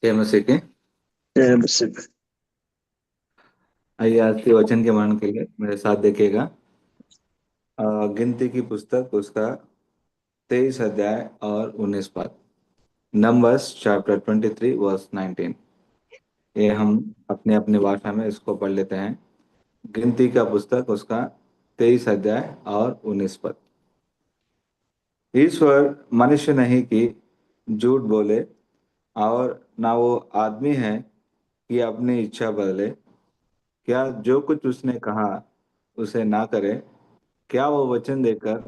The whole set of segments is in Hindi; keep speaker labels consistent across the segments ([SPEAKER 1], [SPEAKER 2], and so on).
[SPEAKER 1] जय मसीह के।
[SPEAKER 2] सिर्फ
[SPEAKER 1] आइए आज के वचन के मनन के लिए मेरे साथ देखिएगा। गिनती की पुस्तक उसका 23 अध्याय और 19 पद। Numbers chapter 23 verse 19। ये हम अपने अपने भाषा में इसको पढ़ लेते हैं। गिनती का पुस्तक उसका 23 अध्याय और 19 पद। ईश्वर मनुष्य नहीं कि झूठ बोले, और ना वो आदमी है कि अपनी इच्छा बदले। क्या जो कुछ उसने कहा उसे ना करे? क्या वो वचन देकर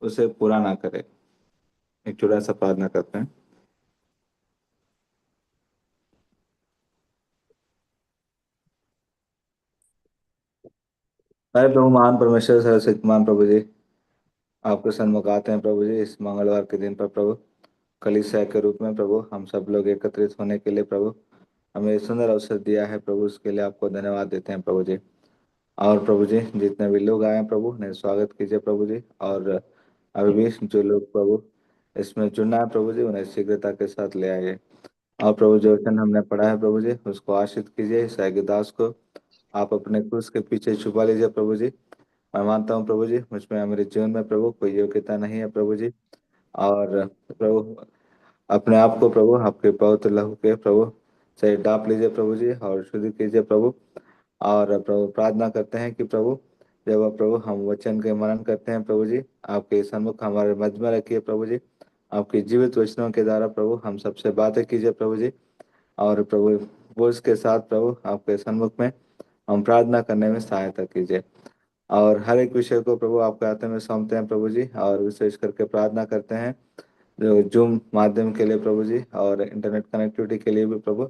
[SPEAKER 1] उसे पूरा ना करे? एक छोटा सा प्रार्थना करते हैं। अरे प्रभु, महान परमेश्वर, सर्वशक्तिमान प्रभु जी, आपके सन्मुख आते हैं प्रभु जी इस मंगलवार के दिन पर प्रभु। कलीसिया के रूप में प्रभु हम सब लोग एकत्रित होने के लिए प्रभु हमें ये सुंदर अवसर दिया है प्रभु, उसके लिए आपको धन्यवाद देते हैं प्रभु जी। और प्रभु जी, जितने भी लोग आए हैं प्रभु उन्हें स्वागत कीजिए प्रभु जी। और अभी भी जो लोग प्रभु इसमें चुनना है प्रभु जी, उन्हें शीघ्रता के साथ ले आइए। और प्रभु, जो वचन हमने पढ़ा है प्रभु जी उसको आशीष कीजिए। इस दास को आप अपने क्रूस के पीछे छुपा लीजिए प्रभु जी। मैं मानता हूँ प्रभु जी, मुझ में मेरे जीवन में प्रभु कोई योग्यता नहीं है प्रभु जी। और प्रभु, अपने आप को प्रभु आपके पवित्र लहू के प्रभु से डाप लीजिए प्रभु जी और शुद्ध कीजिए प्रभु। और प्रभु, प्रार्थना करते हैं कि प्रभु, जब प्रभु हम वचन के मनन करते हैं प्रभु जी, आपके सन्मुख हमारे मध्य में रखिए प्रभु जी। आपके जीवित वचनों के द्वारा प्रभु हम सबसे बातें कीजिए प्रभु जी। और प्रभु, बोझ के साथ प्रभु आपके सन्मुख में हम प्रार्थना करने में सहायता कीजिए। और हर एक विषय को प्रभु आपके हाथ में सौंपते हैं प्रभु जी, और विशेष करके प्रार्थना करते हैं जो जूम माध्यम के लिए प्रभु जी और इंटरनेट कनेक्टिविटी के लिए भी प्रभु,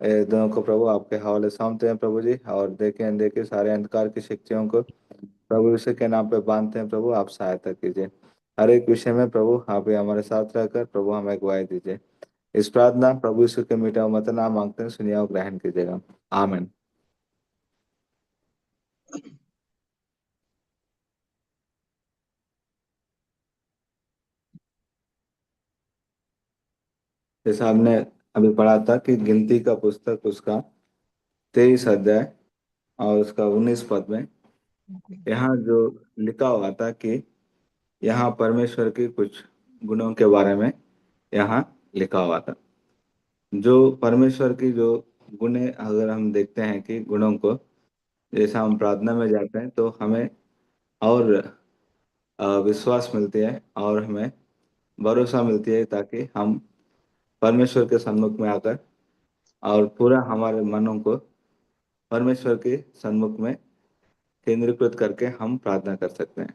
[SPEAKER 1] ये दोनों को प्रभु आपके हवाले सौंपते हैं प्रभु जी। और देखे अनदेखे सारे अंधकार की शक्तियों को प्रभु यीशु के नाम पे बांधते हैं प्रभु, आप सहायता कीजिए। हर एक विषय में प्रभु आप ही हमारे साथ रहकर प्रभु हमें अगुवाई दीजिए। इस प्रार्थना प्रभु यीशु के मीठा मत नाम मांगते हैं, सुनिए और ग्रहण कीजिएगा। आमीन। जैसा हमने अभी पढ़ा था कि गिनती का पुस्तक उसका 23 अध्याय और उसका 19 पद में यहाँ जो लिखा हुआ था कि यहाँ परमेश्वर के कुछ गुणों के बारे में यहाँ लिखा हुआ था। जो परमेश्वर की जो गुण है, अगर हम देखते हैं कि गुणों को, जैसा हम प्रार्थना में जाते हैं तो हमें और विश्वास मिलती है और हमें भरोसा मिलती है, ताकि हम परमेश्वर के सन्मुख में आकर और पूरा हमारे मनों को परमेश्वर के सन्मुख में केंद्रीकृत करके हम प्रार्थना कर सकते हैं।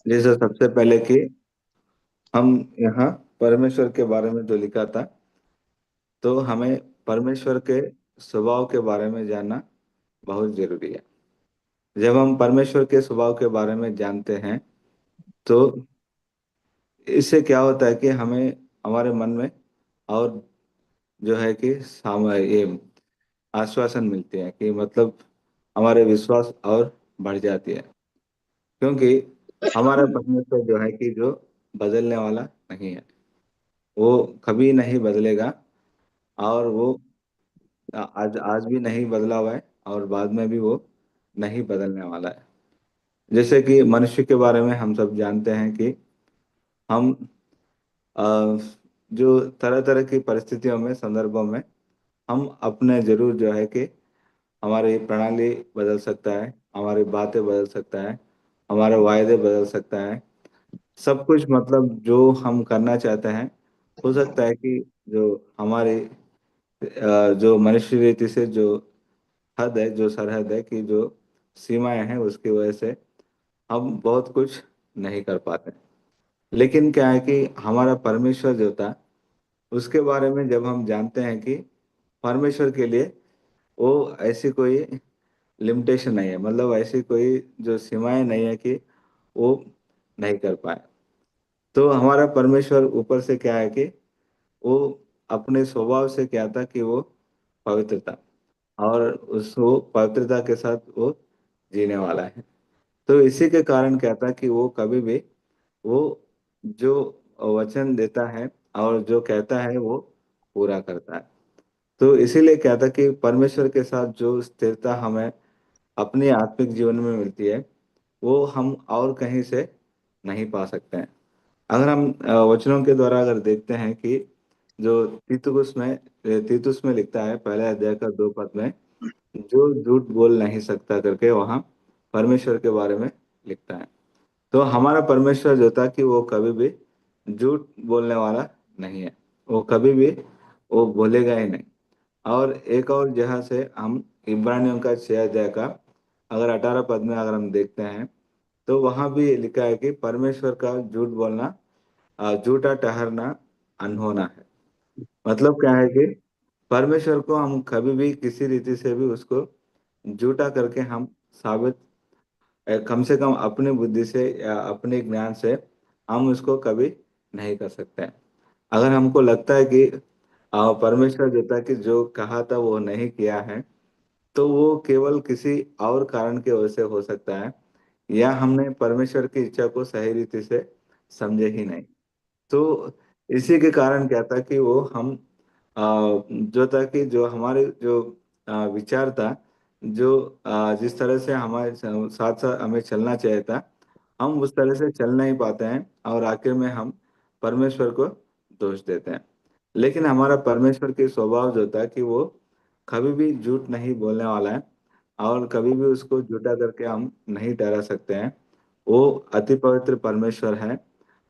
[SPEAKER 1] जैसे सबसे पहले कि हम यहाँ परमेश्वर के बारे में जो लिखा था, तो हमें परमेश्वर के स्वभाव के बारे में जानना बहुत जरूरी है। जब हम परमेश्वर के स्वभाव के बारे में जानते हैं तो इससे क्या होता है कि हमें हमारे मन में और जो है कि ये आश्वासन मिलती है, कि मतलब हमारे विश्वास और बढ़ जाती है। क्योंकि हमारा परमेश्वर जो है कि जो बदलने वाला नहीं है, वो कभी नहीं बदलेगा। और वो आज आज भी नहीं बदला हुआ है और बाद में भी वो नहीं बदलने वाला है। जैसे कि मनुष्य के बारे में हम सब जानते हैं कि हम अ, जो तरह तरह की परिस्थितियों में, संदर्भों में हम अपने जरूर जो है कि हमारी प्रणाली बदल सकता है, हमारी बातें बदल सकता है, हमारे वायदे बदल सकता है। सब कुछ मतलब जो हम करना चाहते हैं, हो सकता है कि जो हमारी जो मनुष्य रीति से जो हद है, जो सरहद है, कि जो सीमाएं हैं, उसकी वजह से हम बहुत कुछ नहीं कर पाते। लेकिन क्या है कि हमारा परमेश्वर जो था, उसके बारे में जब हम जानते हैं कि परमेश्वर के लिए वो ऐसी कोई लिमिटेशन नहीं है, मतलब ऐसी कोई जो सीमाएं नहीं है कि वो नहीं कर पाए। तो हमारा परमेश्वर ऊपर से क्या है कि वो अपने स्वभाव से क्या था कि वो पवित्र था, और उस वो पवित्रता के साथ वो जीने वाला है। तो इसी के कारण क्या था कि वो कभी भी वो जो वचन देता है और जो कहता है वो पूरा करता है। तो इसीलिए क्या था कि परमेश्वर के साथ जो स्थिरता हमें अपने आत्मिक जीवन में मिलती है, वो हम और कहीं से नहीं पा सकते हैं। अगर हम वचनों के द्वारा अगर देखते हैं कि जो तीतुस में लिखता है पहले अध्याय का 2 पद में, जो झूठ बोल नहीं सकता करके वहाँ परमेश्वर के बारे में लिखता है। तो हमारा परमेश्वर जो था कि वो कभी भी झूठ बोलने वाला नहीं है, वो कभी भी वो बोलेगा ही नहीं। और एक और जगह से हम इब्रानियों का 6 अध्याय का अगर 18 पद में अगर हम देखते हैं, तो वहां भी लिखा है कि परमेश्वर का झूठ बोलना, झूठा ठहरना अनहोना है। मतलब क्या है कि परमेश्वर को हम कभी भी किसी रीति से भी उसको झूठा करके हम साबित, कम से कम अपनी बुद्धि से या अपने ज्ञान से हम उसको कभी नहीं कर सकते हैं। अगर हमको लगता है कि परमेश्वर देता कि जो कहा था वो नहीं किया है, तो वो केवल किसी और कारण की वजह से हो सकता है, या हमने परमेश्वर की इच्छा को सही रीति से समझे ही नहीं। तो इसी के कारण क्या था कि वो हम जो था कि जो हमारे जो विचार था, जो जिस तरह से हमारे साथ साथ हमें चलना चाहिए था, हम उस तरह से चल नहीं पाते हैं और आखिर में हम परमेश्वर को दोष देते हैं। लेकिन हमारा परमेश्वर की स्वभाव जो था कि वो कभी भी झूठ नहीं बोलने वाला है, और कभी भी उसको झूठा करके हम नहीं ठहरा सकते हैं। वो अति पवित्र परमेश्वर है,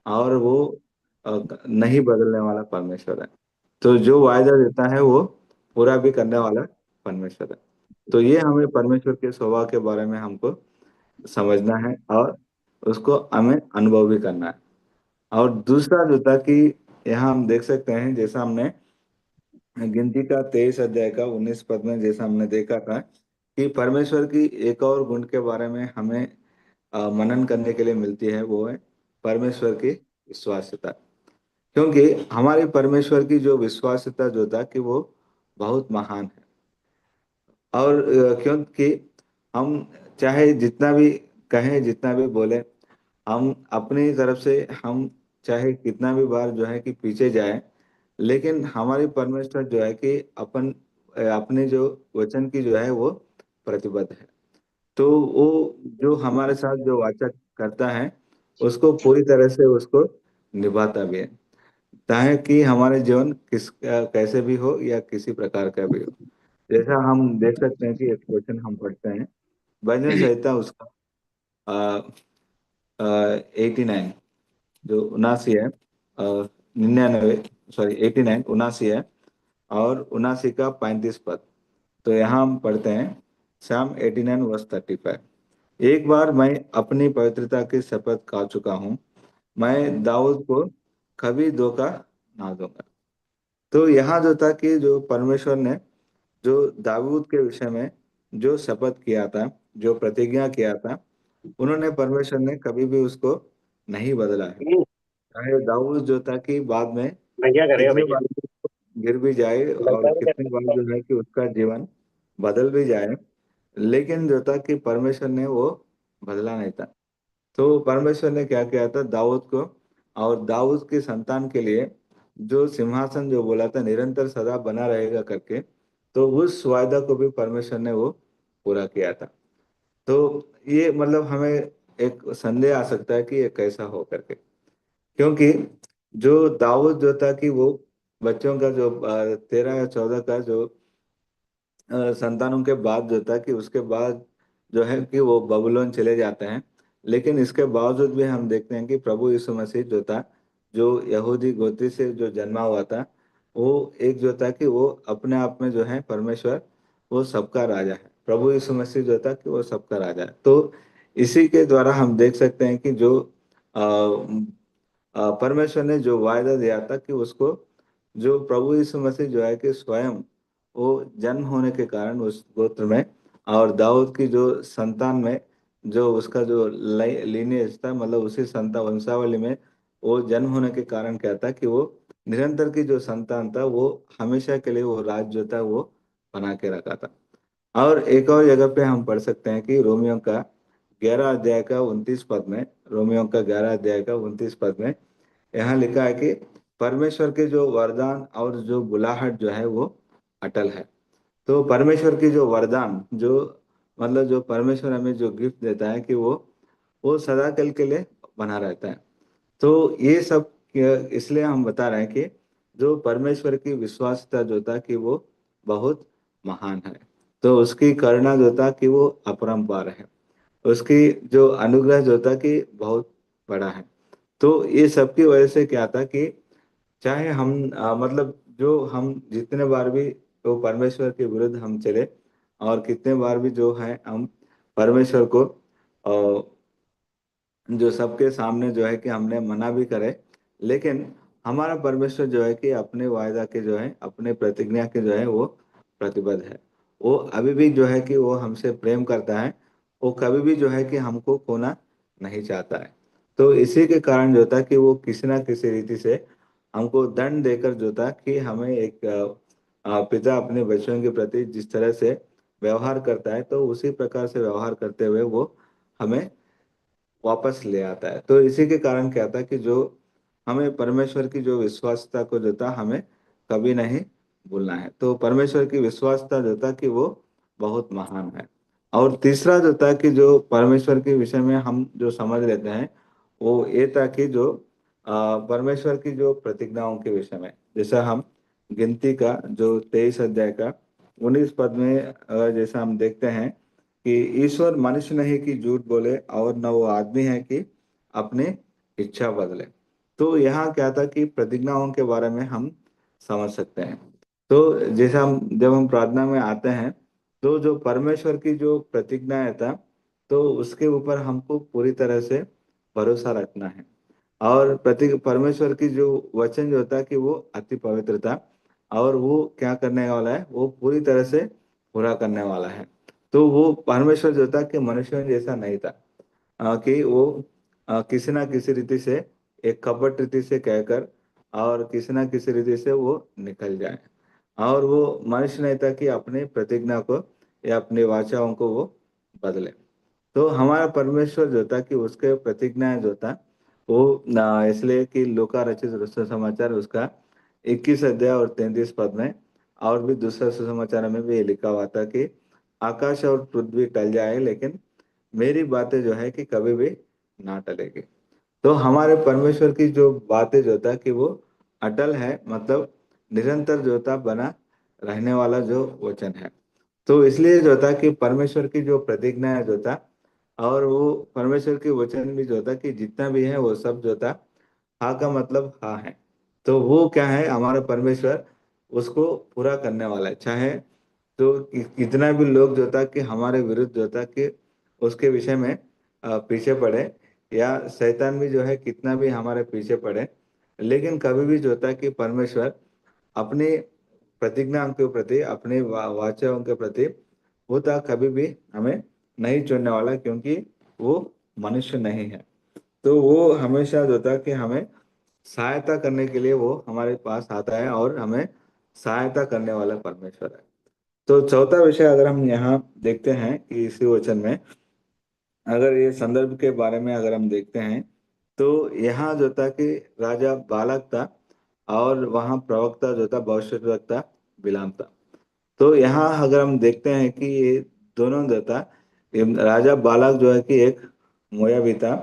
[SPEAKER 1] और वो नहीं बदलने वाला परमेश्वर है। तो जो वायदा देता है वो पूरा भी करने वाला परमेश्वर है। तो ये हमें परमेश्वर के स्वभाव के बारे में हमको समझना है, और उसको हमें अनुभव भी करना है। और दूसरा जो था कि यहाँ हम देख सकते हैं, जैसा हमने गिनती का 23 अध्याय का 19 पद में जैसा हमने देखा था कि परमेश्वर की एक और गुण के बारे में हमें मनन करने के लिए मिलती है, वो है परमेश्वर की विश्वास्यता। क्योंकि हमारे परमेश्वर की जो विश्वास्यता जो था कि वो बहुत महान है। और क्योंकि हम चाहे जितना भी कहें, जितना भी बोले, हम अपनी तरफ से हम चाहे कितना भी बार जो है कि पीछे जाए, लेकिन हमारी परमेश्वर जो है कि अपने जो वचन की जो है वो प्रतिबद्ध है। तो वो जो हमारे साथ जो वाचा करता है, उसको पूरी तरह से उसको निभाता भी है, चाहे कि हमारे जीवन कैसे भी हो या किसी प्रकार का भी हो। जैसा हम देख सकते हैं कि एक क्वेश्चन हम पढ़ते हैं, भजन संहिता उसका 89, जो 79 है, 99, सॉरी 89 79 है, और 79 का 35 पद। तो यहाँ हम पढ़ते हैं शाम 89 वर्स 35। एक बार मैं अपनी पवित्रता की शपथ खा चुका हूँ, मैं दाऊद को कभी धोखा ना दूंगा। तो यहाँ जो था कि जो परमेश्वर ने जो दाऊद के विषय में जो शपथ किया था, जो प्रतिज्ञा किया था, उन्होंने परमेश्वर ने कभी भी उसको नहीं बदला है। चाहे दाऊद जो था कि बाद में
[SPEAKER 2] मैं क्या करेगा
[SPEAKER 1] कितनी
[SPEAKER 2] भैया।
[SPEAKER 1] बार गिर भी जाए और
[SPEAKER 2] लगता है
[SPEAKER 1] कितनी बार जो है कि उसका जीवन बदल भी जाए, लेकिन जो था कि परमेश्वर ने वो बदला नहीं था। तो परमेश्वर ने क्या किया था दाऊद को, और दाऊद की संतान के लिए जो सिंहासन जो बोला था निरंतर सदा बना रहेगा करके, तो उस वायदा को भी परमेश्वर ने वो पूरा किया था। तो ये मतलब हमें एक संदेह आ सकता है कि ये कैसा हो करके, क्योंकि जो दाऊद जो था कि वो बच्चों का जो 13 या 14 का जो संतानों के बाद जो था कि उसके बाद जो है कि वो बबुलोन चले जाते हैं। लेकिन इसके बावजूद भी हम देखते हैं कि प्रभु यीशु मसीह जो था, जो यहूदी गोत्री से जो जन्मा हुआ था, वो एक जो था कि वो अपने आप में जो है परमेश्वर, वो सबका राजा है। प्रभु यीशु मसीह जो था कि वो सबका राजा है। तो इसी के द्वारा हम देख सकते हैं कि जो परमेश्वर ने जो वायदा दिया था कि उसको, जो प्रभु यीशु मसीह जो है कि स्वयं वो जन्म होने के कारण उस गोत्र में, और दाऊद की जो संतान में, जो उसका जो लीनियज था, मतलब उसी संतान वंशावली में वो जन्म होने के कारण क्या था कि वो निरंतर की जो संतान था, वो हमेशा के लिए वो राज जो था वो बना के रखा था। और एक और जगह पे हम पढ़ सकते हैं कि रोमियो का 11 अध्याय का 29 पद में, रोमियो का 11 अध्याय का 29 पद में यहाँ लिखा है कि परमेश्वर के जो वरदान और जो बुलाहट जो है वो अटल है। तो परमेश्वर की जो वरदान जो मतलब जो परमेश्वर हमें जो गिफ्ट देता है कि वो सदा के लिए बना रहता है। तो ये सब इसलिए हम बता रहे हैं कि जो परमेश्वर की विश्वासता जो था कि वो बहुत महान है। तो उसकी करुणा जो था कि वो अपरंपार है। उसकी जो अनुग्रह जो था कि बहुत बड़ा है। तो ये सब की वजह से क्या था कि चाहे हम मतलब जो हम जितने बार भी तो परमेश्वर के विरुद्ध हम चले और कितने बार भी जो है हम परमेश्वर को जो सबके सामने जो है कि हमने मना भी करे, लेकिन हमारा परमेश्वर जो है कि अपने वायदा के जो है अपने प्रतिज्ञा के जो है वो प्रतिबद्ध है। वो अभी भी जो है कि वो हमसे प्रेम करता है। वो कभी भी जो है कि हमको खोना नहीं चाहता है। तो इसी के कारण जो था कि वो किसी ना किसी रीति से हमको दंड देकर जो था कि हमें एक पिता अपने बच्चों के प्रति जिस तरह से व्यवहार करता है तो उसी प्रकार से व्यवहार करते हुए वो हमें वापस ले आता है। तो इसी के कारण क्या था कि जो हमें परमेश्वर की जो विश्वासता को जो था हमें कभी नहीं भूलना है। तो परमेश्वर की विश्वासता जो था कि वो बहुत महान है। और तीसरा जो था कि जो परमेश्वर के विषय में हम जो समझ लेते हैं वो ये था कि जो परमेश्वर की जो प्रतिज्ञाओं के विषय में, जैसा हम गिनती का जो 23 अध्याय का 19 पद में जैसा हम देखते हैं कि ईश्वर मनुष्य नहीं कि झूठ बोले और न वो आदमी है कि अपनी इच्छा बदले। तो यहाँ क्या था कि प्रतिज्ञाओं के बारे में हम समझ सकते हैं। तो जैसे हम जब हम प्रार्थना में आते हैं तो जो परमेश्वर की जो प्रतिज्ञा था तो उसके ऊपर हमको पूरी तरह से भरोसा रखना है। और प्रति परमेश्वर की जो वचन जो था कि वो अति पवित्र था और वो क्या करने वाला है, वो पूरी तरह से पूरा करने वाला है। तो वो परमेश्वर जो था कि मनुष्य जैसा नहीं था कि वो किसी ना किसी रीति से एक कपट रीति से कहकर और किसी ना किसी रीति से वो निकल जाए। और वो मनुष्य नहीं था कि अपने प्रतिज्ञा को या अपनी वाचाओं को वो बदले। तो हमारा परमेश्वर जो था कि उसके प्रतिज्ञा जो था वो इसलिए कि लोका रचित सुसमाचार उसका 21 अध्याय और 33 पद में और भी दूसरा सुसमाचार में भी ये लिखा हुआ था कि आकाश और पृथ्वी टल जाए लेकिन मेरी बातें जो है कि कभी भी ना टलेगी। तो हमारे परमेश्वर की जो बातें जो था कि वो अटल है, मतलब निरंतर जो था बना रहने वाला जो वचन है। तो इसलिए जो था कि परमेश्वर की जो प्रतिज्ञा है जो था और वो परमेश्वर के वचन भी जो था कि जितना भी है वो सब जो था हाँ का मतलब हाँ है। तो वो क्या है, हमारा परमेश्वर उसको पूरा करने वाला है। चाहे तो कितना भी लोग जो था कि हमारे विरुद्ध जो था कि उसके विषय में पीछे पड़े, या शैतान भी जो है कितना भी हमारे पीछे पड़े, लेकिन कभी भी जो होता है कि परमेश्वर अपनी प्रतिज्ञा के प्रति अपने वाचाओं के प्रति वो था कभी भी हमें नहीं छोड़ने वाला, क्योंकि वो मनुष्य नहीं है। तो वो हमेशा जो था कि हमें सहायता करने के लिए वो हमारे पास आता है और हमें सहायता करने वाला परमेश्वर है। तो चौथा विषय अगर हम यहाँ देखते हैं कि इसी वचन में अगर ये संदर्भ के बारे में अगर हम देखते हैं तो यहाँ जो था कि राजा बालक था और वहाँ प्रवक्ता जो था भविष्यद्वक्ता बिलाम था। तो यहाँ अगर हम देखते हैं कि ये दोनों जो था, ये राजा बालक जो है कि एक मोयाबी था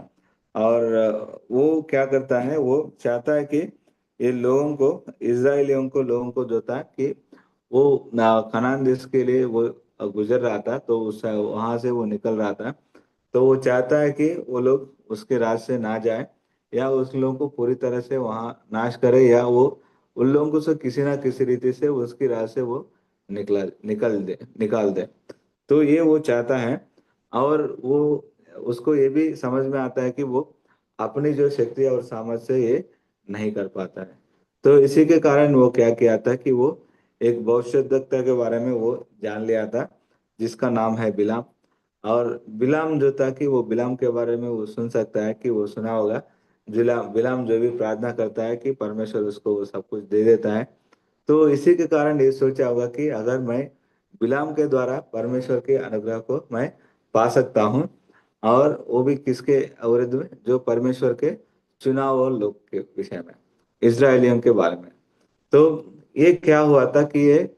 [SPEAKER 1] और वो क्या करता है, वो चाहता है कि ये लोगों को इसराइलियों को लोगों को जो था कि वो कनान देश के लिए वो गुजर रहा था, तो उस वहां से वो निकल रहा था। तो वो चाहता है कि वो लोग उसके राज से ना जाए या उस लोगों को पूरी तरह से वहां नाश करे, या वो उन लोगों को से किसी ना किसी रीति से उसकी राज से वो निकाल दे। तो ये वो चाहता है। और वो उसको ये भी समझ में आता है कि वो अपनी जो शक्ति और सामर्थ्य से ये नहीं कर पाता है। तो इसी के कारण वो क्या किया था कि वो एक भविष्यद्वक्ता के बारे में वो जान लिया था जिसका नाम है बिलाम। और बिलाम जो था कि वो बिलाम के बारे में वो सुन सकता है कि वो सुना होगा, बिलाम बिलाम जो भी प्रार्थना करता है कि परमेश्वर उसको वो सब कुछ दे देता है। तो इसी के कारण ये सोचा होगा कि अगर मैं बिलाम के द्वारा परमेश्वर के अनुग्रह को मैं पा सकता हूँ, और वो भी किसके विरुद्ध में, जो परमेश्वर के चुनाव और लोग के विषय में। इजरायलियों के बारे में। तो ये क्या हुआ था कि ये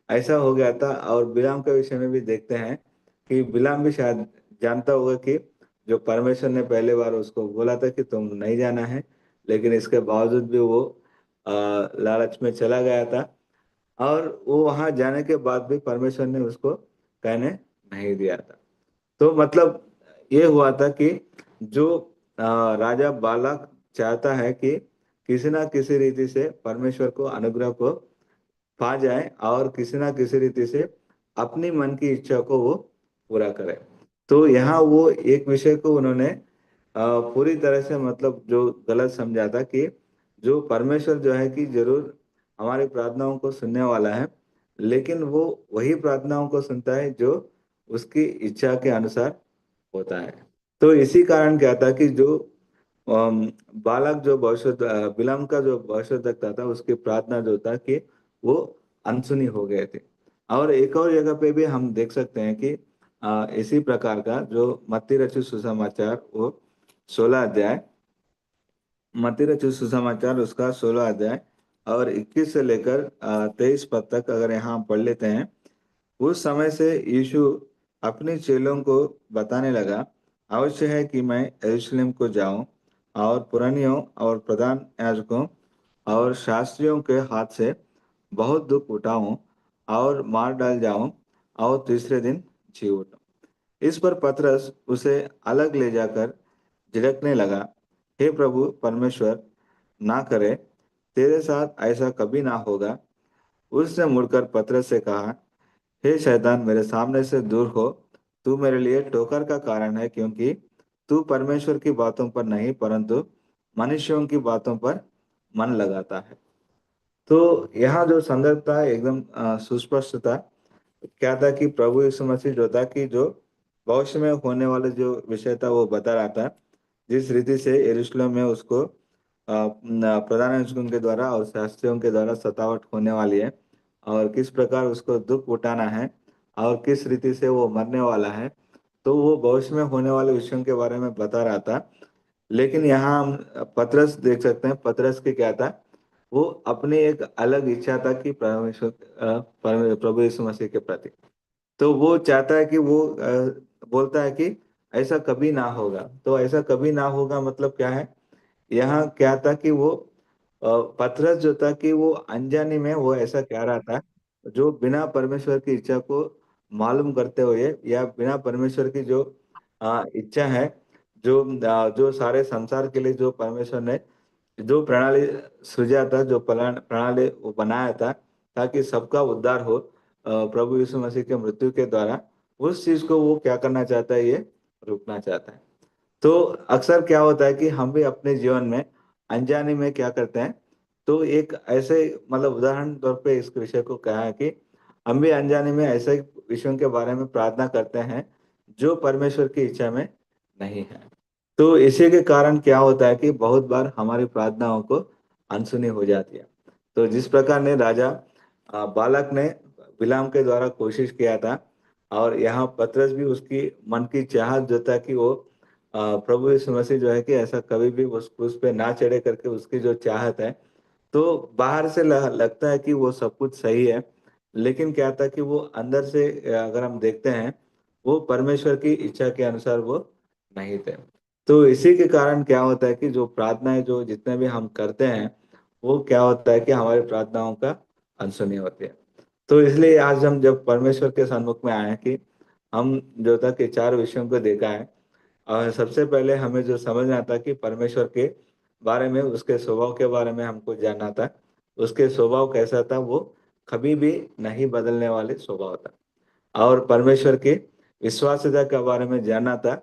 [SPEAKER 1] ऐसा हो गया था। और बिलाम के विषय में भी देखते हैं कि बिलाम भी शायद जानता होगा कि जो परमेश्वर ने पहले बार उसको बोला था कि तुम नहीं जाना है, लेकिन इसके बावजूद भी वो लालच में चला गया था। और वो वहां जाने के बाद भी परमेश्वर ने उसको कहने नहीं दिया था। तो मतलब ये हुआ था कि जो राजा बालक चाहता है कि किसी ना किसी रीति से परमेश्वर को अनुग्रह को पा जाए और किसी ना किसी रीति से अपनी मन की इच्छा को वो पूरा करे। तो यहाँ वो एक विषय को उन्होंने पूरी तरह से मतलब जो गलत समझा था कि जो परमेश्वर जो है कि जरूर हमारी प्रार्थनाओं को सुनने वाला है, लेकिन वो वही प्रार्थनाओं को सुनता है जो उसकी इच्छा के अनुसार होता है। तो इसी कारण क्या था कि जो अम, बालक जो भविष्य बिलाम का जो भविष्यद्वक्ता था उसकी प्रार्थना जो था कि वो अनसुनी हो गए थे। और एक और जगह पे भी हम देख सकते हैं कि इसी प्रकार का जो मत्ती रचित सुसमाचार वो 16 अध्याय, मत्ती रचित सुसमाचार उसका 16 अध्याय और 21 से लेकर 23 पद तक अगर यहाँ हम पढ़ लेते हैं। उस समय से यीशु अपने चेलों को बताने लगा, अवश्य है कि मैं यरूशलेम को जाऊं और पुरानियों और प्रधान याजकों और शास्त्रियों के हाथ से बहुत दुख उठाऊं और मार डाल जाऊं और तीसरे दिन जी उठूं। इस पर पतरस उसे अलग ले जाकर झिड़कने लगा, हे प्रभु परमेश्वर, ना करे, तेरे साथ ऐसा कभी ना होगा। उसने मुड़कर पतरस से कहा, हे शैतान, मेरे सामने से दूर हो, तू मेरे लिए ठोकर का कारण है, क्योंकि तू परमेश्वर की बातों पर नहीं परंतु मनुष्यों की बातों पर मन लगाता है। तो यहाँ जो संदर्भ था एकदम सुस्पष्ट था। क्या था कि प्रभु यीशु मसीह जो था कि जो भविष्य में होने वाले जो विषय था वो बता रहा था। जिस रीति से यरूशलेम में उसको प्रधान याजकों के द्वारा और शास्त्रियों के द्वारा सतावट होने वाली है और किस प्रकार उसको दुख उठाना है और किस रीति से वो मरने वाला है। तो वो भविष्य में होने वाले विषयों के बारे में बता रहा था। लेकिन यहाँ हम पतरस देख सकते हैं, पतरस के क्या था, वो अपनी एक अलग इच्छा था कि परमेश्वर प्रभु यीशु मसीह के प्रति। तो वो चाहता है कि वो बोलता है कि ऐसा कभी ना होगा। तो ऐसा कभी ना होगा मतलब क्या है, यहाँ क्या था कि वो पतरस जो था कि वो अनजाने में वो ऐसा कह रहा था जो बिना परमेश्वर की इच्छा को मालूम करते हुए या बिना परमेश्वर की जो इच्छा है, जो सारे संसार के लिए जो परमेश्वर ने जो प्रणाली सृजा था, जो प्रणाली वो बनाया था ताकि सबका उद्धार हो प्रभु यीशु मसीह के मृत्यु के द्वारा, उस चीज को वो क्या करना चाहता है, ये रोकना चाहता है। तो अक्सर क्या होता है कि हम भी अपने जीवन में अनजाने में क्या करते हैं। तो एक ऐसे मतलब उदाहरण तौर पे इस विषय को कहा है कि हम भी अनजाने में ऐसे विषयों के बारे में प्रार्थना करते हैं जो परमेश्वर की इच्छा में नहीं है। तो इसी के कारण क्या होता है कि बहुत बार हमारी प्रार्थनाओं को अनसुनी हो जाती है। तो जिस प्रकार ने राजा बालक ने बिलाम के द्वारा कोशिश किया था और यहाँ पतरस भी उसकी मन की चाहत जो था कि वो प्रभु यीशु मसीह जो है कि ऐसा कभी भी उस पे ना चढ़े करके उसकी जो चाहत है। तो बाहर से लगता है कि वो सब कुछ सही है, लेकिन क्या था कि वो अंदर से अगर हम देखते हैं वो परमेश्वर की इच्छा के अनुसार वो नहीं थे। तो इसी के कारण क्या होता है कि जो प्रार्थनाएं जो जितने भी हम करते हैं वो क्या होता है कि हमारी प्रार्थनाओं का अनसुनी होती है। तो इसलिए आज हम जब परमेश्वर के सन्मुख में आए हैं कि हम जो था कि चार विषयों को देखा है। और सबसे पहले हमें जो समझना था कि परमेश्वर के बारे में, उसके स्वभाव के बारे में हमको जानना था। उसके स्वभाव कैसा था, वो कभी भी नहीं बदलने वाले स्वभाव था। और परमेश्वर की विश्वास्यता के बारे में जानना था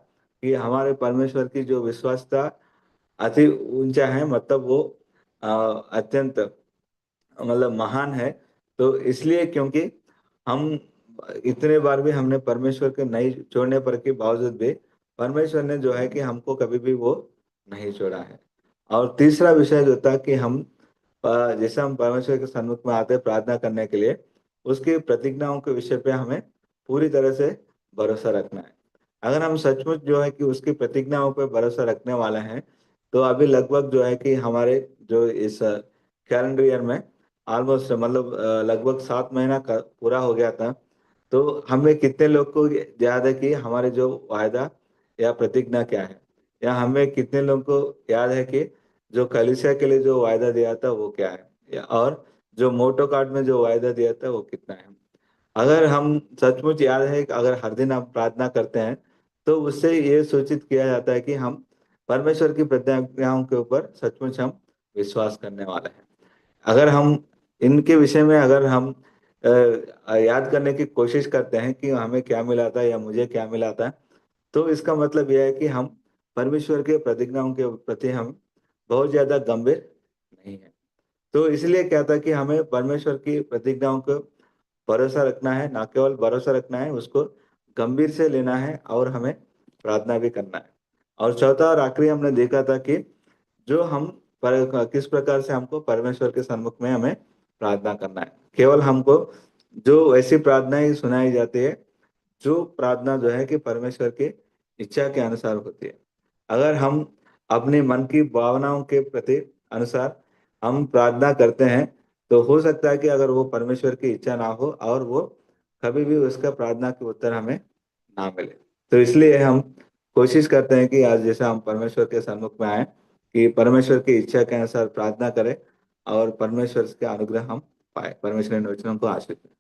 [SPEAKER 1] कि हमारे परमेश्वर की जो विश्वासता अति ऊंचा है, मतलब वो अत्यंत मतलब महान है। तो इसलिए क्योंकि हम इतने बार भी हमने परमेश्वर के नहीं छोड़ने पर के बावजूद भी परमेश्वर ने जो है कि हमको कभी भी वो नहीं छोड़ा है। और तीसरा विषय जो था कि हम जैसे हम परमेश्वर के सन्मुख में आते हैं प्रार्थना करने के लिए, उसकी प्रतिज्ञाओं के विषय पे हमें पूरी तरह से भरोसा रखना है। अगर हम सचमुच जो है कि उसकी प्रतिज्ञाओं पे भरोसा रखने वाले हैं, तो अभी लगभग जो है कि हमारे जो इस कैलेंडर ईयर में ऑलमोस्ट मतलब लगभग 7 महीना का पूरा हो गया था। तो हमें कितने लोग को याद है कि हमारे जो वायदा या प्रतिज्ञा क्या है, या हमें कितने लोगों को याद है कि जो कलीसिया के लिए जो वायदा दिया था वो क्या है, और जो मोटो कार्ड में जो वायदा दिया था वो कितना है। अगर हम सचमुच याद है कि अगर हर दिन हम प्रार्थना करते हैं, तो उससे ये सूचित किया जाता है कि हम परमेश्वर की प्रतिज्ञाओं के ऊपर सचमुच हम विश्वास करने वाले हैं। अगर हम इनके विषय में अगर हम याद करने की कोशिश करते हैं कि हमें क्या मिला था या मुझे क्या मिला था, तो इसका मतलब यह है कि हम परमेश्वर के प्रतिज्ञाओं के प्रति हम बहुत ज्यादा गंभीर नहीं है। तो इसलिए क्या था कि हमें परमेश्वर की प्रतिज्ञाओं को भरोसा रखना है, ना केवल भरोसा रखना है, उसको गंभीर से लेना है और हमें प्रार्थना भी करना है। और चौथा और आखिरी हमने देखा था कि जो हम किस प्रकार से हमको परमेश्वर के सन्मुख में हमें प्रार्थना करना है। केवल हमको जो ऐसी प्रार्थनाएं सुनाई जाती है, जो प्रार्थना जो है कि परमेश्वर की इच्छा के अनुसार होती है। अगर हम अपने मन की भावनाओं के प्रति अनुसार हम प्रार्थना करते हैं, तो हो सकता है कि अगर वो परमेश्वर की इच्छा ना हो और वो कभी भी उसका प्रार्थना के उत्तर हमें ना मिले। तो इसलिए हम कोशिश करते हैं कि आज जैसे हम परमेश्वर के सन्मुख में आए, कि परमेश्वर की इच्छा के अनुसार प्रार्थना करें और परमेश्वर के अनुग्रह हम पाए। परमेश्वर इन वचनों को आशीष दे।